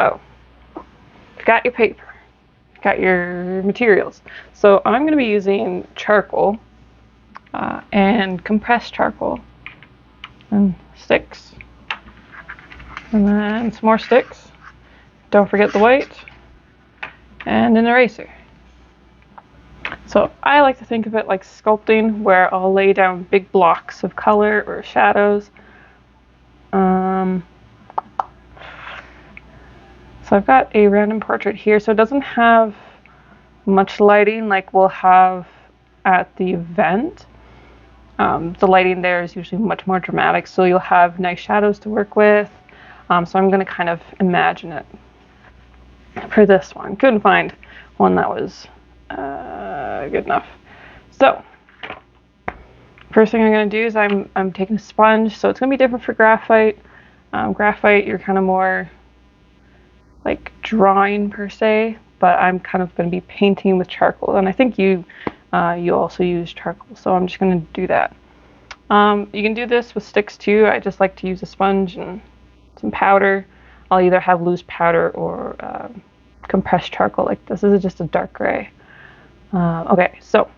So, you've got your paper, you've got your materials. So I'm going to be using charcoal and compressed charcoal and sticks, and then some more sticks. Don't forget the white, and an eraser. So I like to think of it like sculpting, where I'll lay down big blocks of color or shadows. So I've got a random portrait here, so it doesn't have much lighting like we'll have at the event. The lighting there is usually much more dramatic, so you'll have nice shadows to work with. So I'm going to kind of imagine it for this one. Couldn't find one that was good enough. So first thing I'm going to do is I'm taking a sponge, so it's going to be different for graphite. Graphite, you're kind of more like drawing per se, but I'm kind of going to be painting with charcoal, and I think you also use charcoal, so I'm just going to do that. You can do this with sticks too. I just like to use a sponge and some powder. I'll either have loose powder or compressed charcoal like this. This is just a dark gray. Okay, so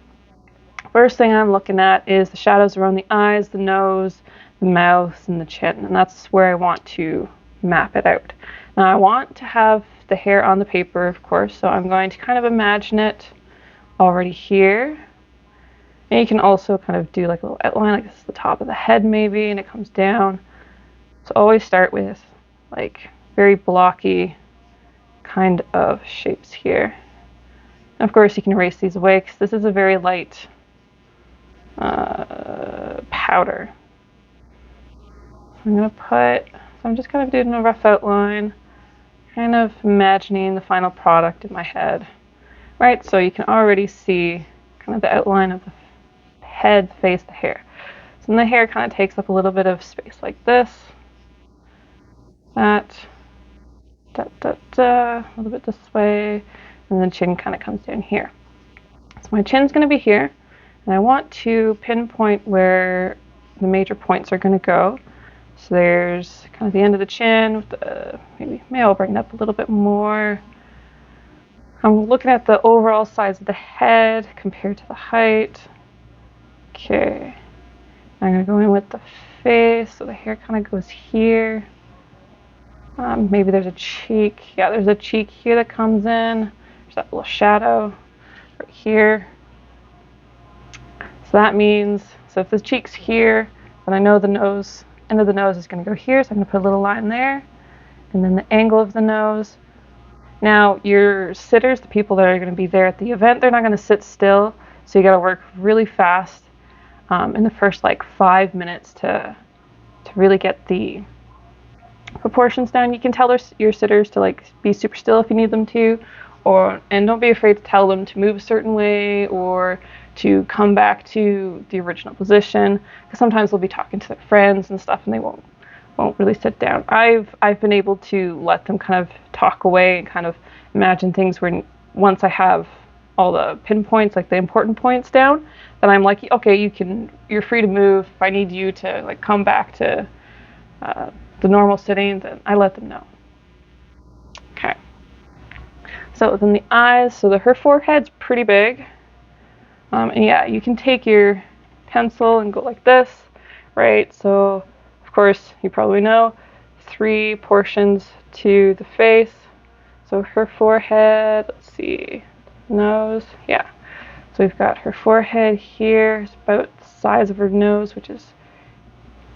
first thing I'm looking at is the shadows around the eyes, the nose, the mouth, and the chin, and that's where I want to map it out. Now I want to have the hair on the paper, of course, so I'm going to kind of imagine it already here. And you can also kind of do like a little outline, like this is the top of the head maybe, and it comes down. So always start with like very blocky kind of shapes here. And of course you can erase these away because this is a very light powder. I'm just kind of doing a rough outline, kind of imagining the final product in my head. Right, so you can already see kind of the outline of the head, the face, the hair. So then the hair kind of takes up a little bit of space like this, that, a little bit this way, and then the chin kind of comes down here. So my chin's going to be here, and I want to pinpoint where the major points are going to go. So there's kind of the end of the chin with the, maybe I'll bring it up a little bit more. I'm looking at the overall size of the head compared to the height. Okay, I'm going to go in with the face, so the hair kind of goes here. Maybe there's a cheek. Yeah, there's a cheek here that comes in. There's that little shadow right here. So that means, so if the cheek's here, then I know the nose, end of the nose is going to go here, so I'm going to put a little line there. And then the angle of the nose. Now, your sitters, the people that are going to be there at the event, they're not going to sit still, so you got to work really fast in the first like 5 minutes to really get the proportions down. You can tell your sitters to like be super still if you need them to, and don't be afraid to tell them to move a certain way or to come back to the original position, because sometimes they'll be talking to their friends and stuff and they won't really sit down. I've been able to let them kind of talk away and kind of imagine things where once I have all the pinpoints, like the important points down, then I'm like, okay, you're free to move. If I need you to like come back to the normal sitting, then I let them know. Okay. So then the eyes, so her forehead's pretty big. And yeah, you can take your pencil and go like this, right? So of course, you probably know 3 portions to the face. So her forehead, let's see, nose, yeah. So we've got her forehead here, it's about the size of her nose, which is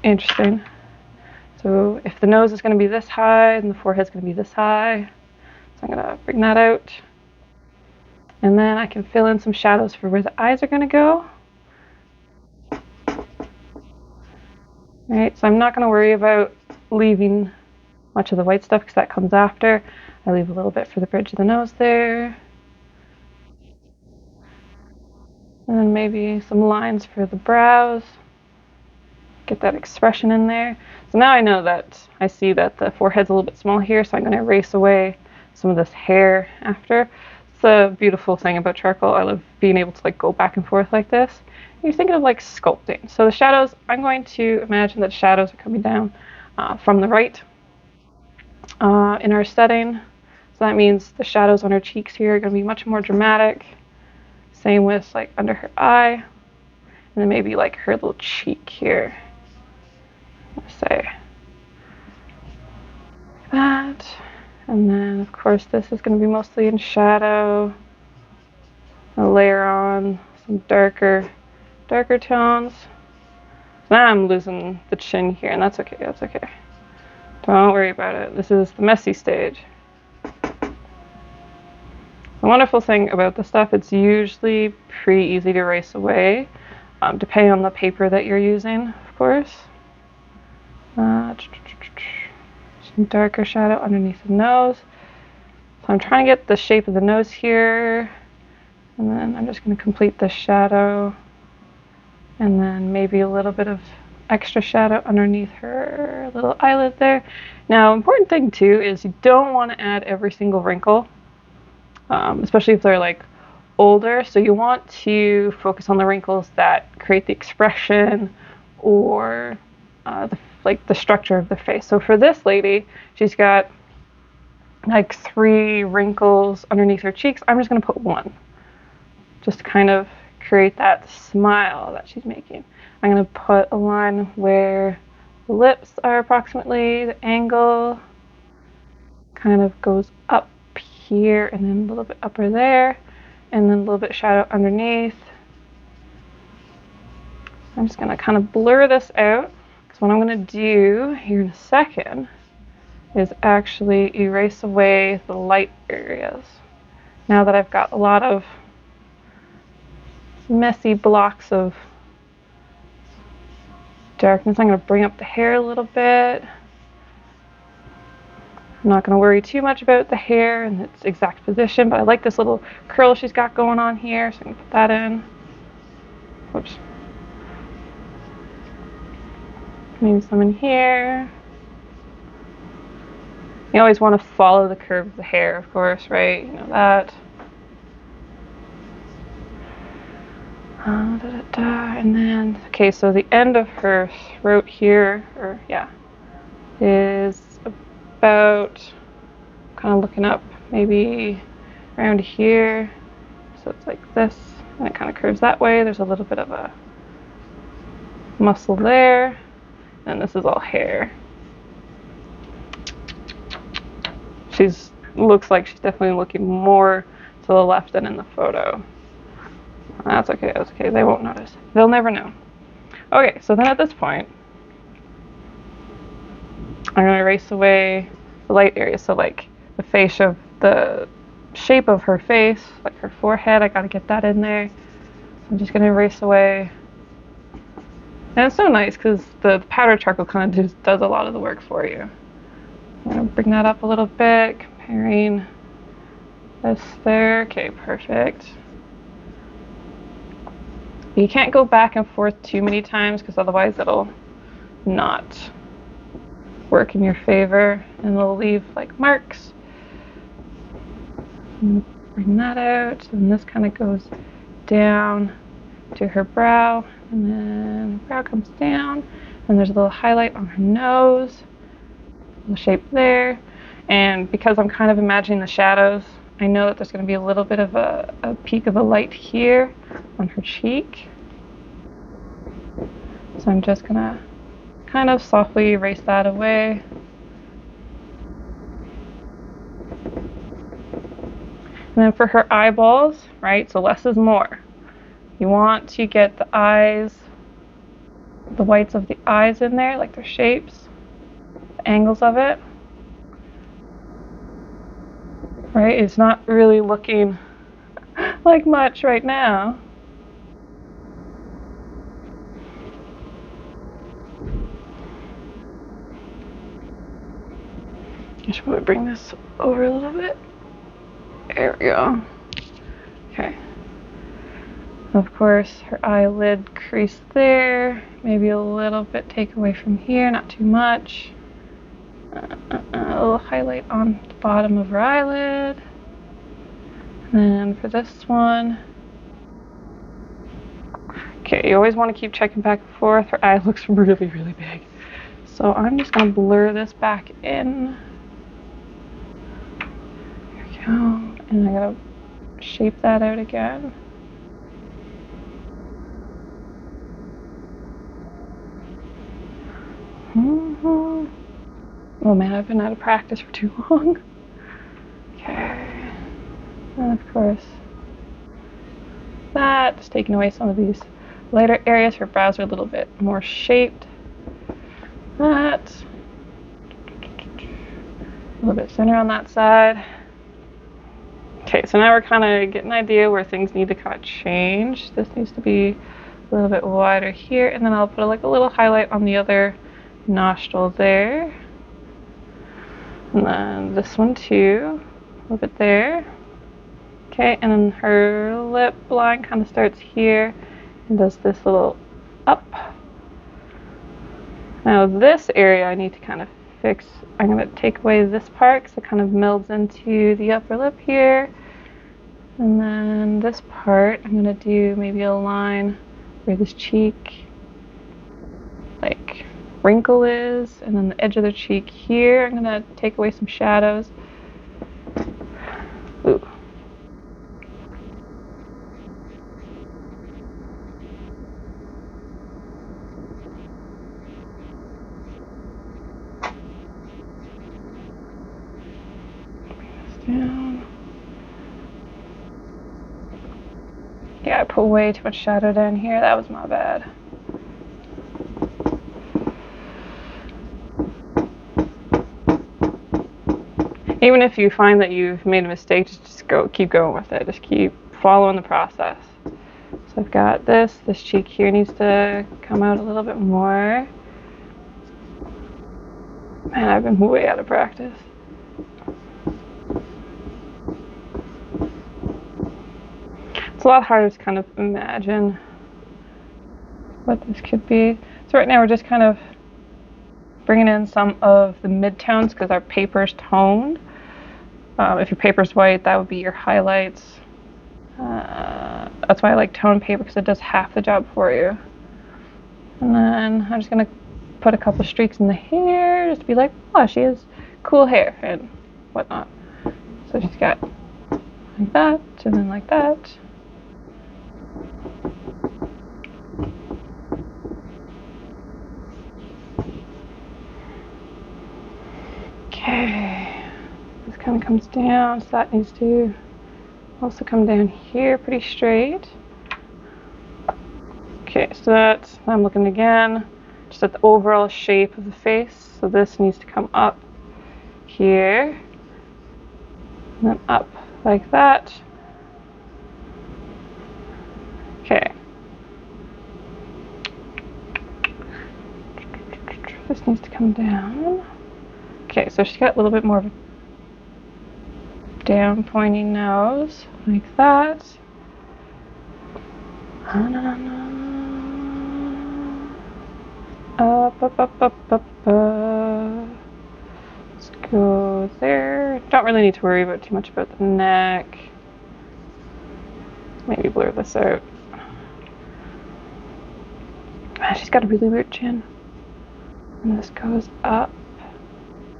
interesting. So if the nose is going to be this high, then the forehead's going to be this high. So I'm going to bring that out. And then I can fill in some shadows for where the eyes are going to go. Right, so I'm not going to worry about leaving much of the white stuff because that comes after. I leave a little bit for the bridge of the nose there. And then maybe some lines for the brows. Get that expression in there. So now I know that I see that the forehead's a little bit small here, so I'm going to erase away some of this hair after. It's a beautiful thing about charcoal. I love being able to like go back and forth like this. You're thinking of like sculpting. So the shadows, I'm going to imagine that shadows are coming down from the right. in our setting. So that means the shadows on her cheeks here are going to be much more dramatic. Same with like under her eye, and then maybe like her little cheek here. Let's say that. And then of course this is going to be mostly in shadow. I'll layer on some darker tones. Now I'm losing the chin here, and that's okay, that's okay. Don't worry about it. This is the messy stage. The wonderful thing about this stuff, it's usually pretty easy to erase away, depending on the paper that you're using, of course. Some darker shadow underneath the nose. So I'm trying to get the shape of the nose here, and then I'm just going to complete the shadow, and then maybe a little bit of extra shadow underneath her little eyelid there. Now, important thing too is you don't want to add every single wrinkle, especially if they're like older. So you want to focus on the wrinkles that create the expression or the structure of the face. So for this lady, she's got like 3 wrinkles underneath her cheeks. I'm just going to put 1, just to kind of create that smile that she's making. I'm going to put a line where the lips are approximately, the angle kind of goes up here and then a little bit upper there, and then a little bit shadow underneath. I'm just going to kind of blur this out, because what I'm going to do here in a second is actually erase away the light areas. Now that I've got a lot of messy blocks of darkness, I'm going to bring up the hair a little bit. I'm not going to worry too much about the hair and its exact position, but I like this little curl she's got going on here, so I'm going to put that in. Whoops. Maybe some in here. You always want to follow the curve of the hair, of course, right? You know that. And then, okay, so the end of her throat here, is about, kind of looking up, maybe around here. So it's like this, and it kind of curves that way. There's a little bit of a muscle there, and this is all hair. Looks like she's definitely looking more to the left than in the photo. That's okay, that's okay. They won't notice. They'll never know. Okay, so then at this point, I'm going to erase away the light areas. So like the shape of her face, like her forehead, I got to get that in there. I'm just going to erase away. And it's so nice because the powdered charcoal kind of just does a lot of the work for you. I'm going to bring that up a little bit, comparing this there. Okay, perfect. You can't go back and forth too many times because otherwise it'll not work in your favor and it'll leave like marks. Bring that out, and this kind of goes down to her brow, and then the brow comes down, and there's a little highlight on her nose, the shape there. And because I'm kind of imagining the shadows, I know that there's going to be a little bit of a peak of a light here on her cheek. So I'm just going to kind of softly erase that away. And then for her eyeballs, right, so less is more. You want to get the eyes, the whites of the eyes in there, like their shapes, the angles of it. Right, it's not really looking like much right now. I should probably bring this over a little bit. There we go. Okay. Of course, her eyelid crease there. Maybe a little bit take away from here, not too much. A little highlight on the bottom of her eyelid. And then for this one, okay, you always want to keep checking back and forth. Her eye looks really, really big. So I'm just going to blur this back in. go. And I gotta shape that out again. Oh man, I've been out of practice for too long. Okay. And of course, that, just taking away some of these lighter areas. Her brows are a little bit more shaped. That. A little bit thinner on that side. Okay, so now we're kind of getting an idea where things need to kind of change. This needs to be a little bit wider here, and then I'll put like a little highlight on the other nostril there. And then this one too, a little bit there. Okay, and then her lip line kind of starts here and does this little up. Now this area I need to kind of fix. I'm going to take away this part because it kind of melds into the upper lip here. And then this part, I'm going to do maybe a line where this cheek, like, wrinkle is, and then the edge of the cheek here. I'm going to take away some shadows. Ooh. Down. Yeah, I put way too much shadow down here. That was my bad. Even if you find that you've made a mistake, just keep going with it. Just keep following the process. So I've got this cheek here needs to come out a little bit more. Man, I've been way out of practice. It's a lot harder to kind of imagine what this could be. So right now we're just kind of bringing in some of the midtones because our paper's toned. If your paper's white, that would be your highlights. That's why I like tone paper, because it does half the job for you. And then I'm just going to put a couple streaks in the hair just to be like, oh, she has cool hair and whatnot. So she's got like that, and then like that. Okay, this kind of comes down, so that needs to also come down here pretty straight. Okay, so that's, I'm looking again, just at the overall shape of the face. So this needs to come up here, and then up like that. Okay. This needs to come down. Okay, so she's got a little bit more of a down pointy nose, like that. Up, up, up, up, up, up. Let's go there. Don't really need to worry about too much about the neck. Maybe blur this out. She's got a really weird chin. And this goes up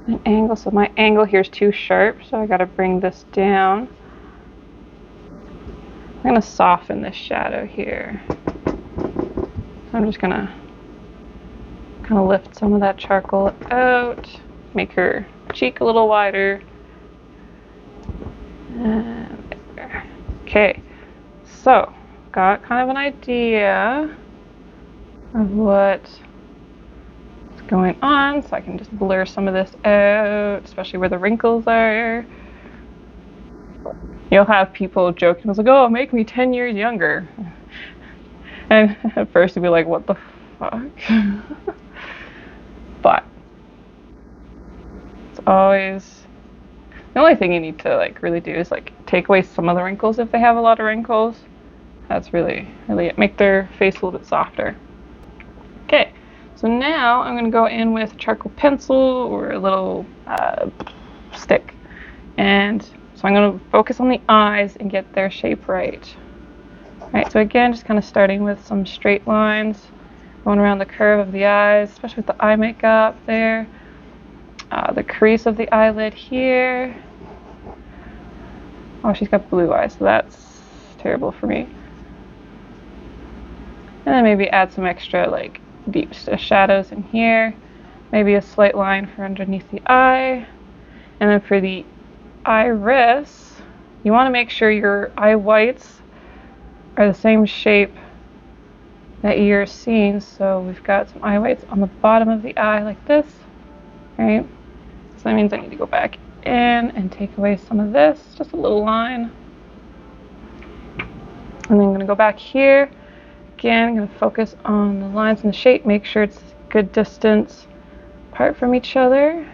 an angle, so my angle here is too sharp, so I gotta bring this down. I'm gonna soften this shadow here. I'm just gonna kind of lift some of that charcoal out, make her cheek a little wider. And there. Okay, so got kind of an idea of what's going on, so I can just blur some of this out, especially where the wrinkles are. You'll have people joking, I was like, oh, make me 10 years younger. And at first you'll be like, what the fuck? But it's always, the only thing you need to like really do is like take away some of the wrinkles if they have a lot of wrinkles. That's really it. Make their face a little bit softer. Okay, so now I'm going to go in with a charcoal pencil or a little stick. And so I'm going to focus on the eyes and get their shape right. Alright, so again, just kind of starting with some straight lines, going around the curve of the eyes, especially with the eye makeup there. The crease of the eyelid here. Oh, she's got blue eyes, so that's terrible for me. And then maybe add some extra like deep shadows in here. Maybe a slight line for underneath the eye. And then for the iris, you want to make sure your eye whites are the same shape that you're seeing. So we've got some eye whites on the bottom of the eye like this, right? So that means I need to go back in and take away some of this, just a little line. And then I'm going to go back here. Again, I'm going to focus on the lines and the shape, make sure it's a good distance apart from each other.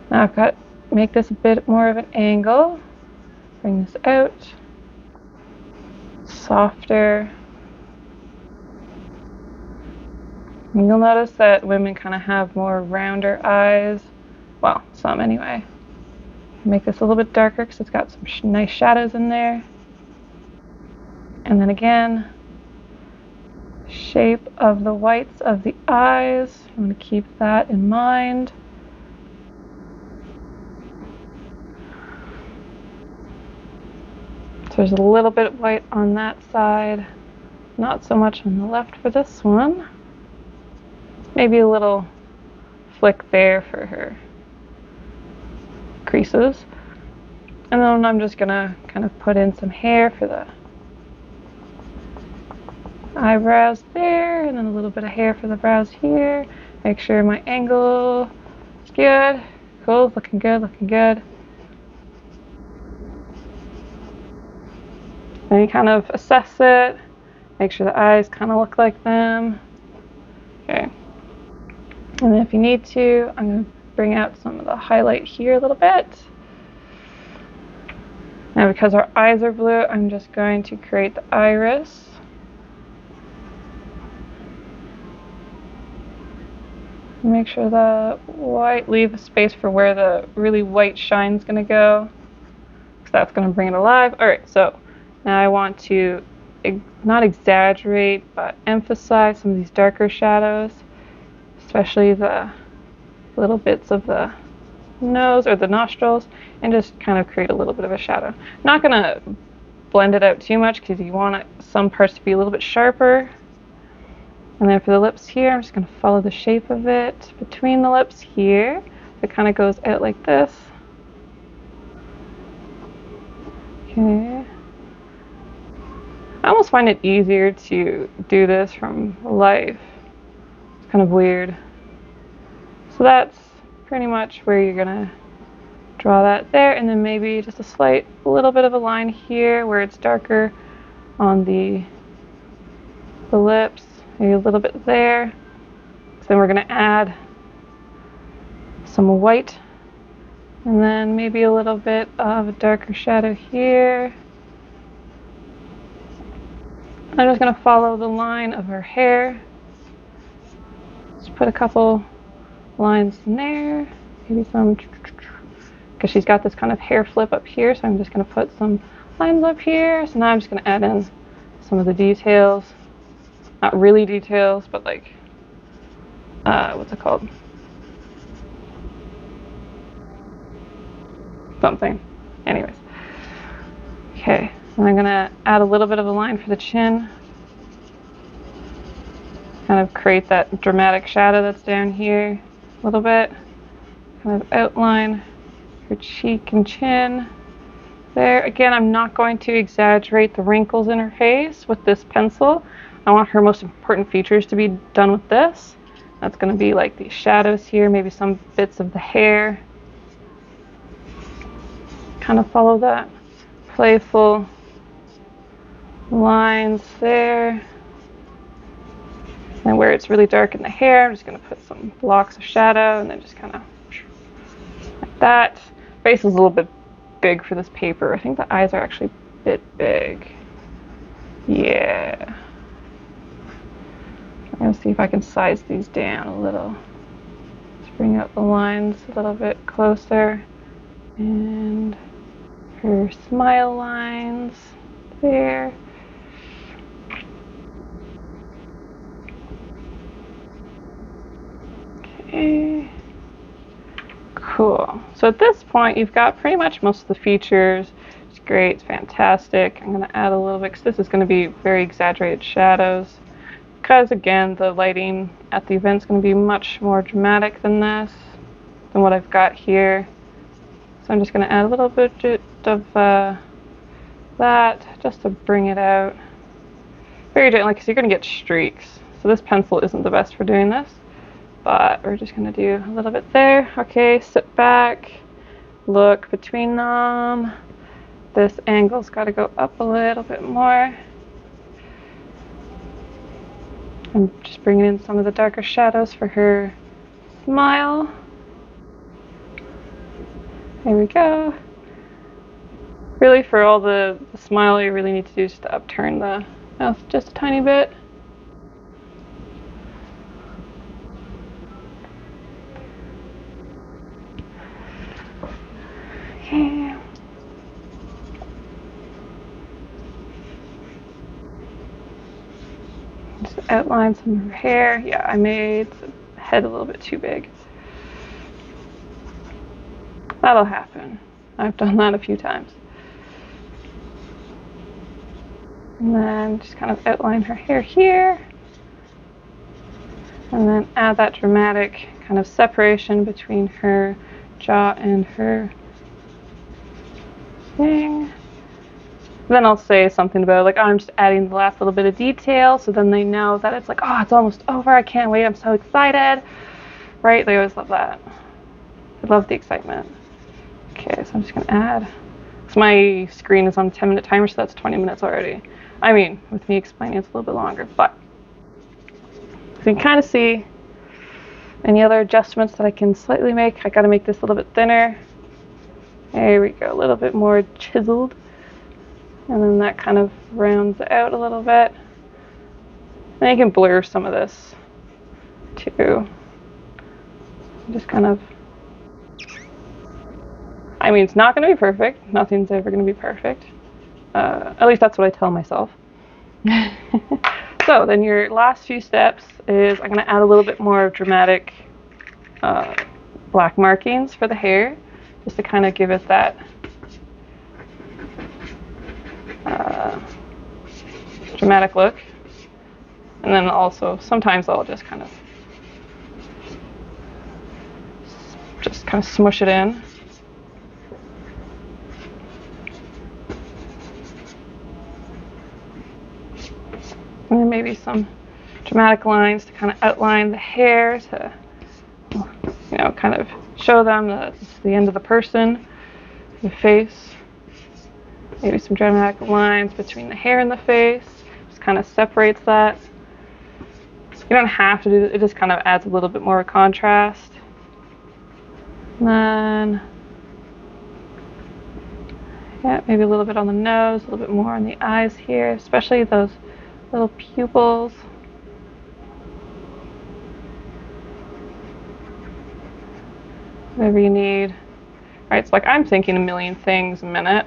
Now I've got to make this a bit more of an angle. Bring this out. Softer. And you'll notice that women kind of have more rounder eyes. Well, some anyway. Make this a little bit darker because it's got some nice shadows in there. And then again, shape of the whites of the eyes. I'm going to keep that in mind. So there's a little bit of white on that side, not so much on the left for this one. Maybe a little flick there for her creases. And then I'm just gonna kind of put in some hair for the eyebrows there, and then a little bit of hair for the brows here. Make sure my angle is good. Cool, looking good, looking good. Then you kind of assess it. Make sure the eyes kind of look like them. Okay. And then if you need to, I'm going to bring out some of the highlight here a little bit. Now because our eyes are blue, I'm just going to create the iris. Make sure the white, leave a space for where the really white shine's going to go, because that's going to bring it alive. Alright, so now I want to not exaggerate, but emphasize some of these darker shadows, especially the little bits of the nose or the nostrils, and just kind of create a little bit of a shadow. Not going to blend it out too much because you want some parts to be a little bit sharper. And then for the lips here, I'm just going to follow the shape of it between the lips here. It kind of goes out like this. Okay. I almost find it easier to do this from life. It's kind of weird. So that's pretty much where you're going to draw that there, and then maybe just a little bit of a line here where it's darker on the lips. Maybe a little bit there. So then we're going to add some white, and then maybe a little bit of a darker shadow here. I'm just going to follow the line of her hair. Just put a couple lines in there, maybe some, because she's got this kind of hair flip up here, so I'm just going to put some lines up here. So now I'm just going to add in some of the details. Not really details, but like, what's it called? Something. Anyways. Okay, and I'm gonna add a little bit of a line for the chin. Kind of create that dramatic shadow that's down here a little bit. Kind of outline her cheek and chin. There, again, I'm not going to exaggerate the wrinkles in her face with this pencil. I want her most important features to be done with this. That's going to be like these shadows here, maybe some bits of the hair. Kind of follow that playful lines there. And where it's really dark in the hair, I'm just going to put some blocks of shadow and then just kind of like that. Face is a little bit big for this paper. I think the eyes are actually a bit big. Yeah. I'm going to see if I can size these down a little. Let's bring out the lines a little bit closer. And her smile lines there. Okay. Cool. Cool. So at this point, you've got pretty much most of the features. It's great. It's fantastic. I'm going to add a little bit because this is going to be very exaggerated shadows. Because again, the lighting at the event is going to be much more dramatic than this, than what I've got here. So I'm just going to add a little bit of that just to bring it out. Very gently, because you're going to get streaks. So this pencil isn't the best for doing this, but we're just going to do a little bit there. Okay, sit back, look between them. This angle's got to go up a little bit more. I'm just bringing in some of the darker shadows for her smile. There we go. Really, for all the smile, you really need to do is to upturn the mouth just a tiny bit. Okay. Just outline some of her hair. Yeah, I made the head a little bit too big. That'll happen. I've done that a few times. And then just kind of outline her hair here. And then add that dramatic kind of separation between her jaw and her thing. Then I'll say something about like, oh, I'm just adding the last little bit of detail, so then they know that it's like, oh, it's almost over, I can't wait, I'm so excited. Right? They always love that. They love the excitement. Okay, so I'm just gonna add. So my screen is on a 10-minute timer, so that's 20 minutes already. I mean, with me explaining, it's a little bit longer, but so you can kind of see any other adjustments that I can slightly make. I gotta make this a little bit thinner. There we go, a little bit more chiseled. And then that kind of rounds out a little bit. And you can blur some of this too. Just kind of, I mean, it's not going to be perfect. Nothing's ever going to be perfect. At least that's what I tell myself. So then your last few steps is I'm going to add a little bit more dramatic black markings for the hair, just to kind of give it that dramatic look. And then also sometimes I'll just kind of smush it in. And then maybe some dramatic lines to kind of outline the hair, to, you know, kind of show them that this is the end of the person, the face. Maybe some dramatic lines between the hair and the face. Just kind of separates that. You don't have to do it, it just kind of adds a little bit more contrast. And then, yeah, maybe a little bit on the nose, a little bit more on the eyes here, especially those little pupils. Whatever you need. Right, it's like I'm thinking a million things a minute.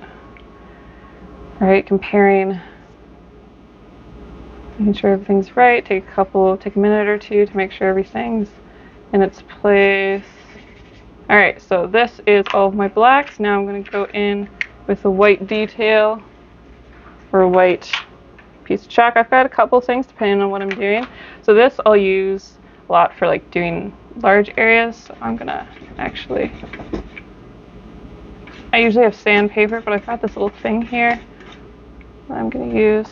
Right, comparing, making sure everything's right. Take a minute or two to make sure everything's in its place. All right, so this is all of my blacks. Now I'm going to go in with a white detail or a white piece of chalk. I've got a couple things depending on what I'm doing. So this I'll use a lot for like doing large areas. So I'm going to actually, I usually have sandpaper, but I've got this little thing here that I'm going to use.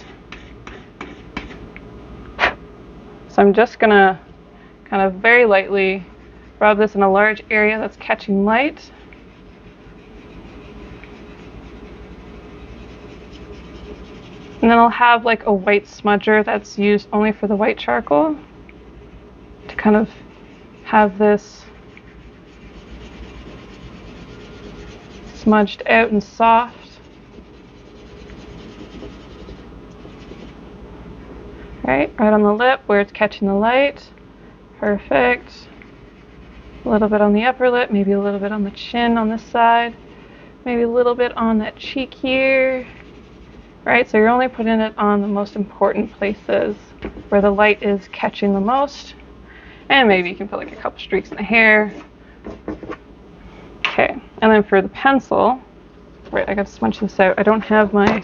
So I'm just going to kind of very lightly rub this in a large area that's catching light. And then I'll have like a white smudger that's used only for the white charcoal to kind of have this smudged out and soft. Right on the lip where it's catching the light. Perfect. A little bit on the upper lip, maybe a little bit on the chin on this side, maybe a little bit on that cheek here. Right, so you're only putting it on the most important places where the light is catching the most. And maybe you can put like a couple streaks in the hair. And then for the pencil, right, I got to smudge this out. I don't have my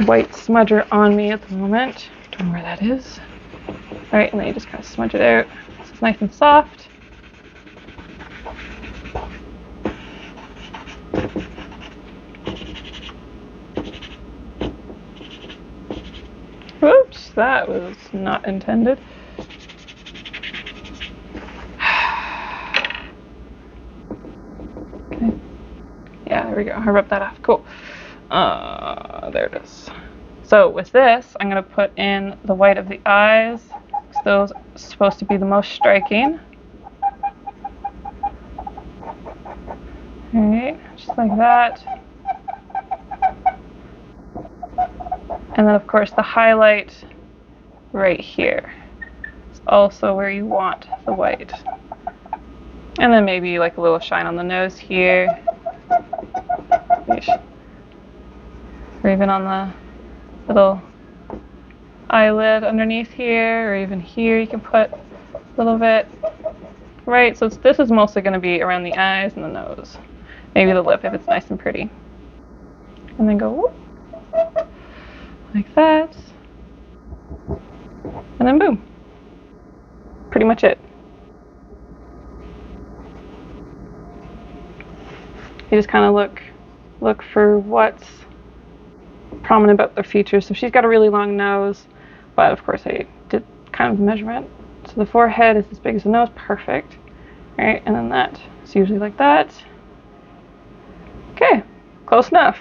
white smudger on me at the moment. Don't know where that is. All right, and then you just kind of smudge it out so it's nice and soft. Oops, that was not intended. Okay. Yeah, there we go. I rubbed that off. Cool. There it is. So with this, I'm going to put in the white of the eyes. Those are supposed to be the most striking. Alright, just like that. And then of course the highlight right here is also where you want the white. And then maybe like a little shine on the nose here. Or even on the little eyelid underneath here, or even here you can put a little bit. Right, so this is mostly going to be around the eyes and the nose. Maybe the lip if it's nice and pretty. And then go whoop, like that. And then boom. Pretty much it. You just kind of look for what's prominent about their features. So she's got a really long nose, but of course I did kind of measurement. So the forehead is as big as the nose, perfect. All right, and then that is usually like that. Okay, close enough.